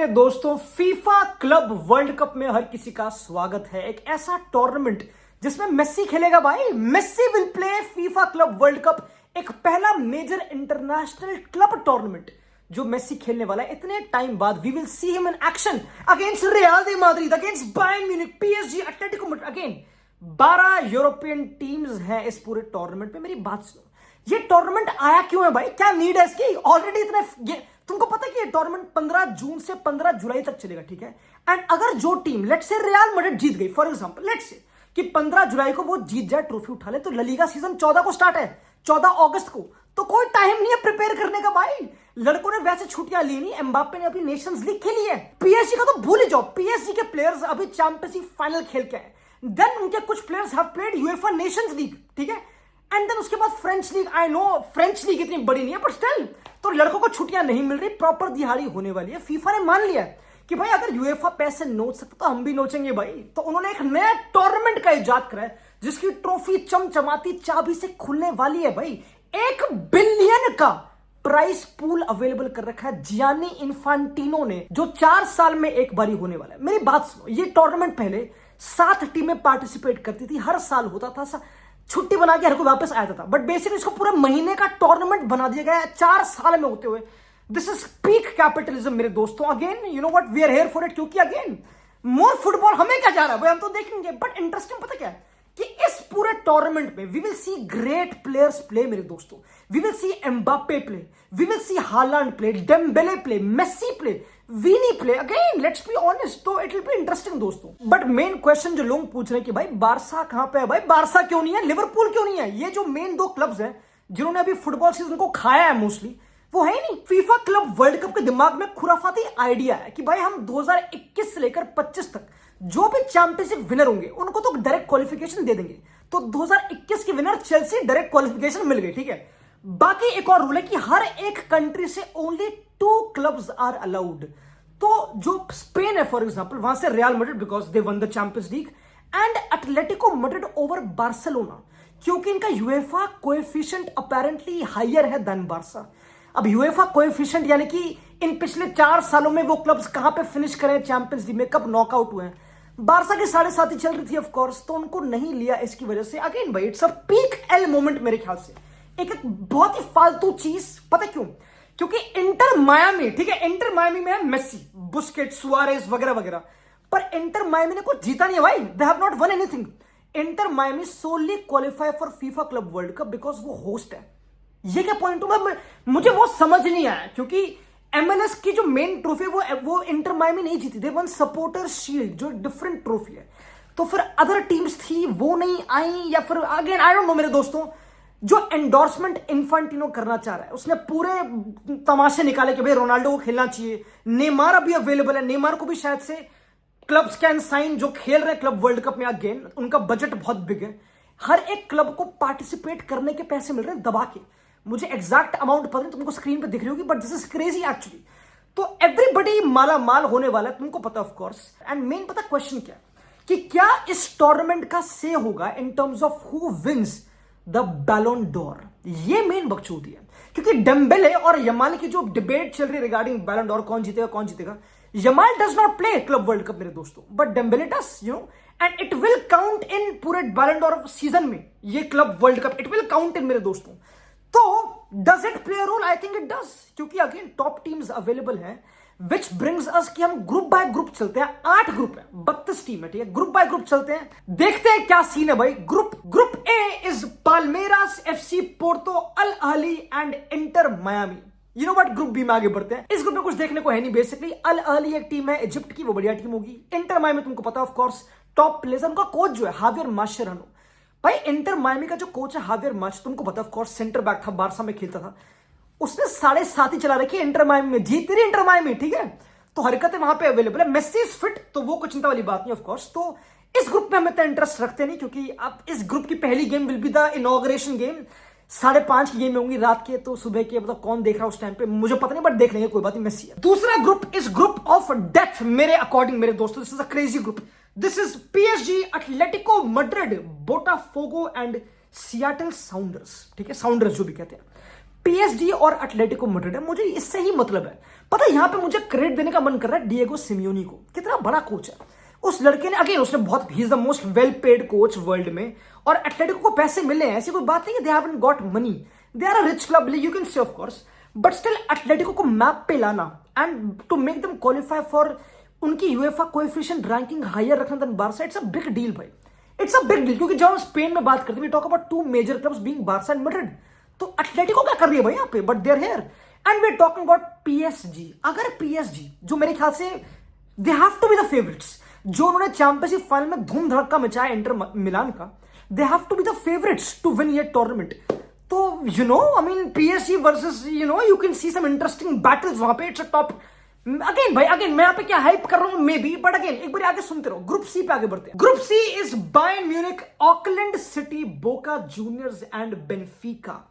दोस्तों, FIFA club world cup में हर किसी का स्वागत है। एक ऐसा टूर्नामेंट जिसमें मेस्सी खेलेगा। भाई Messi will play FIFA club world cup, एक पहला मेजर इंटरनेशनल क्लब टूर्नामेंट जो मेस्सी खेलने वाला है इतने टाइम बाद। We will see him in action against Real de Madrid, against Bayern Munich, PSG, Atletico Madrid. Again 12 European teams हैं इस पूरे टूर्नामेंट में। मेरी बात सुनो, ये टूर्नामेंट आया क्यों है भाई? क्या नीड है इसकी? ऑलरेडी इतने तुमको पता है कि ये टूर्नामेंट 15 जून से 15 जुलाई तक चलेगा, ठीक है? एंड अगर जो टीम लेट्स से रियल मैड्रिड जीत गई, फॉर एग्जांपल लेट्स से कि 15 जुलाई को वो जीत जाए, ट्रॉफी उठा ले, तो ला लीगा सीजन 14 को स्टार्ट है, 14 अगस्त को। तो कोई टाइम नहीं है प्रिपेयर करने का भाई। लड़कों ने वैसे छुट्टियां ली नहीं, एम्बाप्पे ने अपनी नेशंस लीग खेली है। पीएसजी का तो भूल ही जाओ, पीएसजी के प्लेयर्स अभी चैंपियंस लीग फाइनल खेल के आए। देन उनके कुछ players have played UEFA Nations league, ठीक है? एंड देन उसके बाद French league. I know French league इतनी बड़ी नहीं है, पर स्टिल तो लड़कों को छुट्टियां नहीं मिल रही, प्रॉपर दिहाड़ी होने वाली है। फीफा ने मान लिया कि भाई अगर यूएफए पैसे नोच सकता तो हम भी नोचेंगे भाई। तो उन्होंने एक नया टूर्नामेंट का इजाद करा है जिसकी ट्रॉफी चमचमाती चाबी से खुलने वाली है भाई। 1 बिलियन का प्राइस पूल अवेलेबल कर रखा है जियानी इन्फांटिनो ने, जो 4 साल में एक बारी होने वाला है। मेरी बात सुनो, ये टूर्नामेंट पहले 7 टीमें पार्टिसिपेट करती थी, हर साल होता था, छुट्टी बना के हर कोई वापस आया था। बट बेसिकली इसको पूरा महीने का टूर्नामेंट बना दिया गया है 4 साल में होते हुए। दिस इज पीक कैपिटलिज्म मेरे दोस्तों। Again you know what, we are here for it, क्योंकि अगेन मोर फुटबॉल हमें क्या जा रहा है भाई, हम तो देखेंगे। बट इंटरेस्टिंग पता क्या है कि इस पूरे टूर्नामेंट में we will see great players play मेरे दोस्तों। We will see Mbappe play, we will see Haaland play, Dembele play, Messi play, Vini play. Again let's be honest, तो इट विल बी इंटरेस्टिंग दोस्तों। But main question जो लोग पूछ रहे हैं कि भाई बारसा कहां पे है? भाई बारसा क्यों नहीं है, लिवरपूल क्यों नहीं है? ये जो मेन 2 क्लब्स हैं जिन्होंने अभी फुटबॉल सीजन को खाया है मोस्टली, वो है ही नहीं। फीफा क्लब वर्ल्ड कप के दिमाग में खुराफाती आइडिया है कि भाई हम 2021 से लेकर 25 तक जो भी चैंपियनशिप विनर होंगे उनको तो डायरेक्ट क्वालिफिकेशन दे देंगे। तो 2021 की विनर चेल्सी, डायरेक्ट क्वालिफिकेशन मिल गई, ठीक है? बाकी एक और रूल है कि हर एक कंट्री से ओनली 2 क्लब्स आर अलाउड। तो जो स्पेन है फॉर एग्जांपल, वहां से Real Madrid because they one the champions league, and Atletico Madrid over Barcelona, क्योंकि इनका यूएफा कोएफिशिएंट अपेरेंटली हायर है देन बार्सा। अब यूएफा कोएफिशिएंट यानी कि इन पिछले 4 सालों में वो क्लब्स कहां पे फिनिश करें चैंपियंस लीग में, कब नॉकआउट हुए हैं। बारसा की 7.5 चल रही थी ऑफ कोर्स, तो उनको नहीं लिया इसकी वजह से। अगेन भाई it's a peak L moment मेरे ख्याल से, एक बहुत ही फालतू चीज। पता क्यों? क्योंकि इंटर मायामी, ठीक है, इंटर मायामी में है मेस्सी, बुस्केट्स, सुआरेज वगैरह वगैरह, पर इंटर मायामी ने कुछ जीता नहीं है भाई। They have not won anything. Inter Miami so only qualify for FIFA club world cup because वो होस्ट है। ये क्या पॉइंट हुआ? मुझे वो समझ नहीं आया, क्योंकि एमएलएस की जो मेन ट्रॉफी है वो इंटर मायामी नहीं जीती। दे वन सपोर्टर शील्ड, जो डिफरेंट ट्रॉफी है। तो फिर अदर टीम्स थी वो नहीं आई, या फिर अगेन आई डोंट नो मेरे दोस्तों। जो एंडोर्समेंट इन्फांटिनो करना चाह रहा है, उसने पूरे तमाशे निकाले कि भाई रोनाल्डो को खेलना चाहिए, नेमार अभी अवेलेबल है, नेमार को भी शायद से क्लब्स कैन साइन, जो खेल रहे क्लब वर्ल्ड कप में। अगेन उनका बजट बहुत बिग है, हर एक क्लब को पार्टिसिपेट करने के पैसे मिल रहे हैं दबा के। मुझे एग्जैक्ट अमाउंट पता नहीं, तुमको स्क्रीन पे दिख रही होगी, but this is crazy actually. तो एवरीबडी माला माल होने वाला है, तुमको पता ऑफ कोर्स। एंड मेन पता क्वेश्चन क्या कि क्या इस टूर्नामेंट का से होगा in terms of who wins the Ballon d'Or? ये मेन बकचोदी है, क्योंकि डेम्बेले और यमाल की जो डिबेट चल रही है रिगार्डिंग बैलोन डोर, कौन जीतेगा कौन जीतेगा। Yamal does not play club world cup मेरे दोस्तों, but Dembele does, you know, and it will count in पूरे बैलोन डोर सीजन में। ये club world cup it will count in मेरे दोस्तों। तो does it play a role? I think it does, क्योंकि again top teams available हैं, which brings us कि हम group by group चलते हैं। 8 ग्रुप है, 32 टीम है, ठीक है? ग्रुप बाय ग्रुप चलते हैं, देखते हैं क्या सीन है भाई। Group A is Palmeiras, FC Porto, Al Ahly and Inter Miami. You know what, group B में आगे बढ़ते हैं। इस ग्रुप में कुछ देखने को है नहीं बेसिकली। अल अहली एक टीम है इजिप्ट की, वो बढ़िया टीम होगी। इंटर मायामी तुमको पता ऑफ कोर्स, टॉप प्लेयर, उनका कोच जो है हावियर मास्चेरानो। भाई इंटर मायामी का जो कोच है हावियर माच, तुमको पता ऑफ कोर्स, सेंटर बैक था, बारसा में खेलता था। उसने 7.5 ही चला रखी है इंटर मायामी में, जीत रही इंटर मायामी, ठीक है? तो हरकतें वहां पे अवेलेबल है। मेस्सी इज फिट, तो वो कुछ चिंता वाली बात नहीं ऑफ कोर्स। तो इस ग्रुप में हम इतना इंटरेस्ट रखते नहीं, क्योंकि अब इस ग्रुप की पहली game will be the inauguration game. 5:30 की गेम होंगी रात के, तो सुबह के मतलब कौन देख रहा है उस टाइम पे मुझे पता नहीं, बट देख लेंगे, कोई बात नहीं। मेस्सी है। दूसरा ग्रुप इस ग्रुप ऑफ डेथ मेरे अकॉर्डिंग मेरे दोस्तों, this is a crazy group. This is PSG, Atletico Madrid, Botafogo and Seattle Sounders, ठीक है? साउंडर्स जो भी कहते हैं। पीएसजी और एटलेटिको मैड्रिड है, मुझे इससे ही मतलब है। पता है यहां पे मुझे क्रेडिट देने का मन कर रहा है डिएगो सिमियोनी को, कितना बड़ा कोच है उस लड़के ने। अगेन उसने बहुत, he is the most well paid coach world में, और एटलेटिको को पैसे मिले हैं, ऐसी कोई बात नहीं है they haven't got money, they are a rich club, you can say of course, but still Atletico को मैप पे लाना and to make them qualify for उनकी यूएफए कोएफिशिएंट रैंकिंग हायर रखना then Barca, it's a big deal भाई, it's a big deal. क्योंकि जब हम Spain में बात करते हैं, we talk about two major clubs being Barca and Madrid, तो एटलेटिको क्या कर रही है भाई यहाँ पे, but they are here. And we are talking about PSG, अगर पीएसजी जो मेरे ख्याल से they have to be the favourites, जो उन्होंने चैंपियंस लिग फाइनल में धूम धड़का मचाया इंटर मिलान का, they have to be the favourites to win ये टूर्नामेंट। तो you know I mean PSG versus you can see some interesting battles वहां पे, इट्स अ टॉप। अगेन भाई, अगेन मैं यहाँ पे क्या हाइप कर रहा हूं मे बी, बट अगेन एक बार आगे सुनते रहो। ग्रुप सी पे आगे बढ़ते हैं। Group C is Bayern Munich, Auckland city, Boca Juniors and Benfica.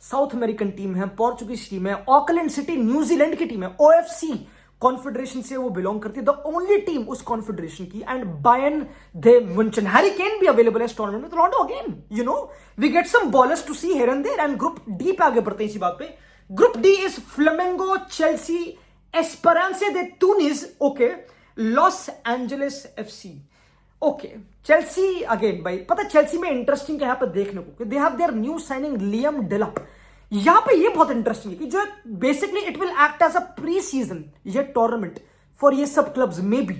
South American team है, पोर्चुगीज टीम है। ऑकलैंड सिटी न्यूजीलैंड की टीम है, ओएफसी कॉन्फेडरेशन से वो बिलोंग करती है, द ओनली टीम उस कॉन्फेडरेशन की। And Bayern they मुंचन, Harry Kane भी अवेलेबल है इस टूर्नामेंट में। तो लॉन्डो again you no we get some bowlers to see here and there. And group D पे आगे बढ़ते हैं इसी बात पे। Group D is Flamengo, Chelsea, Esperance de Tunis, okay, Los Angeles FC, okay. Chelsea again भाई, पता चेल्सी में इंटरेस्टिंग क्या है यहाँ पे देखने को, they have their new signing Liam Delap. यहां पे ये बहुत इंटरेस्टिंग है कि जो basically it will act as a pre season ये टूर्नामेंट फॉर ये सब क्लब्स में भी।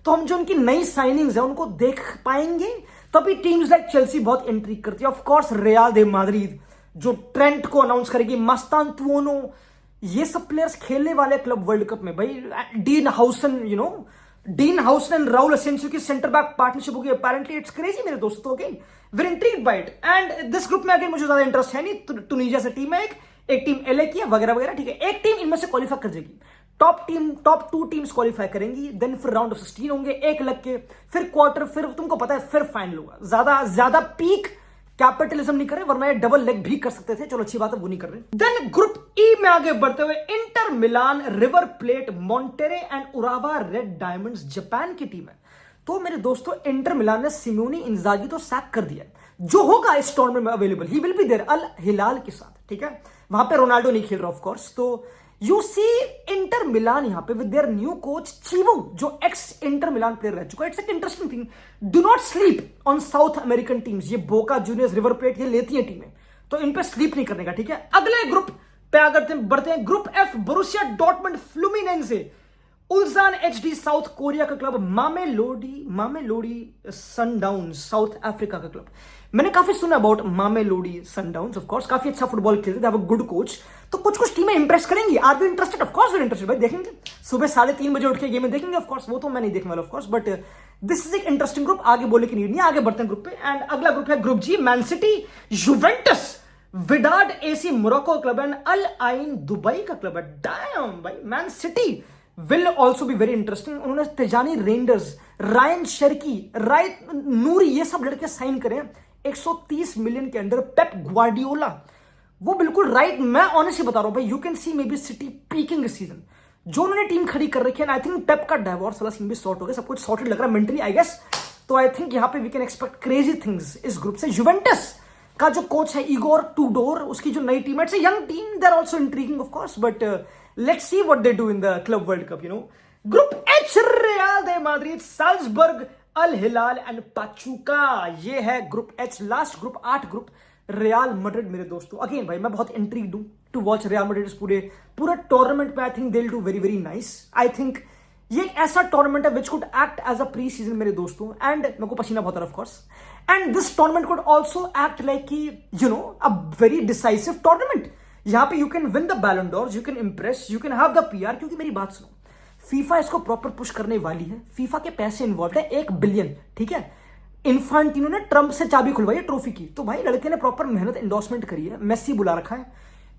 तो हम जो उनकी नई साइनिंग्स है उनको देख पाएंगे, तभी टीम्स लाइक चेल्सी बहुत इंट्रीग करती है। Of course real they Madrid जो ट्रेंट को अनाउंस करेगी, मस्तान तुओनो, ये सब प्लेयर्स खेलने वाले क्लब वर्ल्ड कप में भाई। Dean Huijsen, you know Dean Huijsen and Raul Asencio की सेंटर बैक पार्टनरशिप होगी अपेरेंटली, इट्स क्रेजी मेरे दोस्तों। Again very intrigued by it. And this group में अगेन मुझे ज्यादा इंटरेस्ट है नहीं, टुनीजिया से टीम है, एक टीम एलए की है, वगैरह वगैरह, ठीक है। एक टीम इनमें से क्वालिफाई कर जाएगी, टॉप टू टीम्स क्वालिफाई करेंगी, देन फिर राउंड ऑफ 16 होंगे, एक लग के फिर क्वार्टर, फिर तुमको पता है फिर फाइनल होगा। ज्यादा पीक कैपिटलिज्म नहीं करे, वरना ये डबल लेग भी कर सकते थे, चलो अच्छी बात है वो नहीं कर रहे। देन ग्रुप ई में आगे बढ़ते हुए Inter Milan, River Plate, Monterrey and Urawa Red Diamonds Japan की टीम है। तो मेरे दोस्तों इंटर मिलान ने सिमोनी इंजागी तो सैक कर दिया, जो होगा इस टूर्नामेंट में available, he will be there Al Hilal के साथ, ठीक है। वहां पे रोनाल्डो नहीं खेल रहा ऑफ कोर्स। तो यू सी इंटर मिलान यहां पे विद देयर न्यू कोच चीवो, जो एक्स इंटर मिलान प्लेयर रह चुका है। इट्स एक interesting thing, do not sleep on south American teams. ये बोका जूनियर्स, रिवर प्लेट ये लेती है टीमें, तो इन पे स्लीप नहीं करने का, ठीक है। अगले ग्रुप पे आगे बढ़ते हैं। Group F, Borussia Dortmund, Fluminense, Ulsan HD South Korea का club, Mamelodi Sundowns South Africa का क्लब। मैंने काफी सुना about Mamelodi Sundowns, of course काफी अच्छा फुटबॉल खेलते, they have a good coach. तो कुछ टीमें इंप्रेस करेंगी। Are we interested? Of course we interested भाई, देखेंगे सुबह 3:30 बजे उठ के गेम देखेंगे, ऑफ कोर्स वो तो मैं नहीं देखने वाला of course, but this is एक इंटरेस्टिंग ग्रुप, आगे बोलने की नीड नहीं। आगे बढ़ते हैं ग्रुप पे। एंड अगला ग्रुप है group G, Man City, Juventus, Wydad AC Morocco club and Al Ain Dubai का क्लब है। डैम भाई, Man City will also be very interesting। उन्होंने Tijjani Reijnders, Rayan Cherki, Rayan Ait Nouri, ये सब लड़के साइन करें 130 मिलियन के अंदर। पेप ग्वार्डियोला, वो बिल्कुल राइट, मैं ऑनेस्टली बता रहा हूं भाई, you can C may be city peeking इस सीजन। जो उन्होंने टीम खड़ी कर रखी है, आई थिंक पेप का डाइवोर्स वाला सीन भी सॉर्ट हो गया, सब कुछ सॉर्टेड लग रहा है मेंटली आई गेस। तो आई थिंक यहाँ पे we can expect crazy things इस ग्रुप से। युवेंटस का जो कोच है इगोर टूडोर, उसकी जो नई टीम है, young team, they are also intriguing of course, but let's see what they do in the club world cup, you know। group H, Real de Madrid, Salzburg, Al Hilal and Pachuca, ये है group H, last group, 8 group. Real Madrid मेरे दोस्तों, again भाई मैं बहुत intrigued हूं to watch Real Madrid पूरे tournament पे। I think they will do very very nice. I think ये एक ऐसा टूर्नामेंट है which could act as a pre season मेरे दोस्तों, एंड मेरे को पसीना बहुत है of course. And this tournament could also act like कि you know a very decisive tournament. यहां पे यू कैन विन द बैलन doors, you can Impress, you can have the PR. क्योंकि मेरी बात सुनो, फीफा इसको प्रॉपर पुश करने वाली है, फीफा के पैसे इन्वॉल्व है 1 बिलियन, ठीक है। इन्फांटिनो ने ट्रम्प से चाबी खुलवाई है ट्रॉफी की, तो भाई लड़के ने प्रॉपर मेहनत एंडोर्समेंट करी है, मेसी बुला रखा है।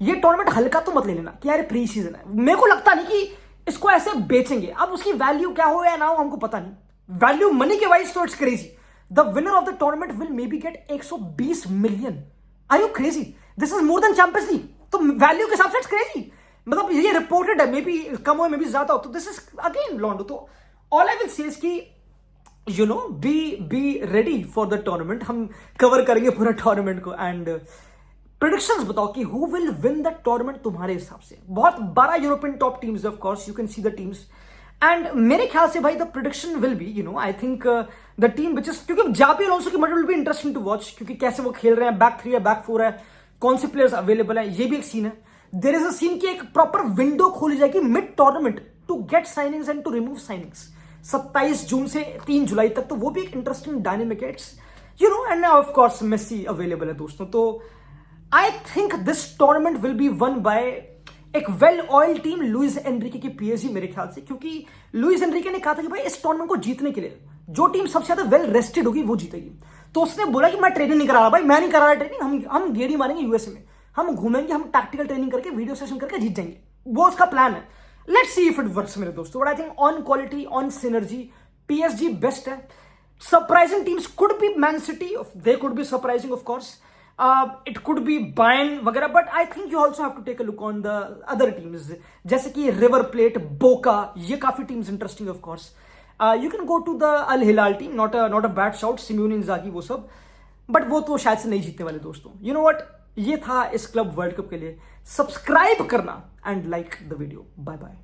ये टूर्नामेंट हल्का तो मत ले लेना कि यार प्री सीजन है, मेरे को लगता नहीं कि इसको ऐसे बेचेंगे। अब उसकी वैल्यू क्या हो या ना हो हमको पता नहीं, वैल्यू मनी के वाइज तो it's crazy. The winner of the tournament will may be get 120 million. Are you crazy? This is more than Champions League. तो वैल्यू के हिसाब से इट्स क्रेजी, मतलब ये रिपोर्टेड है, मे बी कम हो मे बी ज्यादा हो, तो दिस इज अगेन लॉन्डो। तो all I will say is कि you know be ready for the tournament. हम कवर करेंगे पूरा टूर्नामेंट को। एंड प्रेडिक्शंस बताओ कि who will win the tournament तुम्हारे हिसाब से। बहुत 12 European top teams of course, you can see the teams, and मेरे ख्याल से भाई the prediction will be I think the team which is, क्योंकि जाबी अलोंसो की model will be interesting to watch, क्योंकि कैसे वो खेल रहे हैं, बैक 3 है, बैक 4 है, कौन से प्लेयर्स अवेलेबल है, ये भी एक सीन है। देयर इज अ सीन की एक प्रॉपर विंडो खोली जाएगी mid tournament to get signings and to remove signings 27 जून से 3 जुलाई तक, तो वो भी एक इंटरेस्टिंग डायनेमिक है, and of course Messi available है दोस्तों। तो I think this tournament will be one by एक well oil team, Luis Enrique की पीएसजी मेरे ख्याल से, क्योंकि लुइस एनरिके ने कहा था कि भाई इस टूर्नामेंट को जीतने के लिए जो टीम सबसे ज्यादा वेल रेस्टेड होगी वो जीतेगी। तो उसने बोला कि मैं ट्रेनिंग नहीं करा रहा भाई, मैं नहीं करा रहा ट्रेनिंग, हम गेड़ी मारेंगे यूएसए में, हम घूमेंगे, हम टैक्टिकल ट्रेनिंग करके वीडियो सेशन करके जीत जाएंगे, वो उसका प्लान है। Let's see if it works मेरे दोस्तों, but I think on quality, on synergy PSG best है। Surprising teams could be Man City, they could be surprising of course, it could be Bayern वगैरह, but I think you also have to take a look on the other teams, जैसे कि River Plate, Boca, ये काफी teams interesting of course. You can go to the Al Hilal team, not a bad shout, Simeone Inzaghi वो सब, but वो तो शायद से नहीं जीतने वाले दोस्तों। यू नो व्हाट, ये था इस क्लब वर्ल्ड कप के लिए। सब्सक्राइब करना and like the video. Bye bye.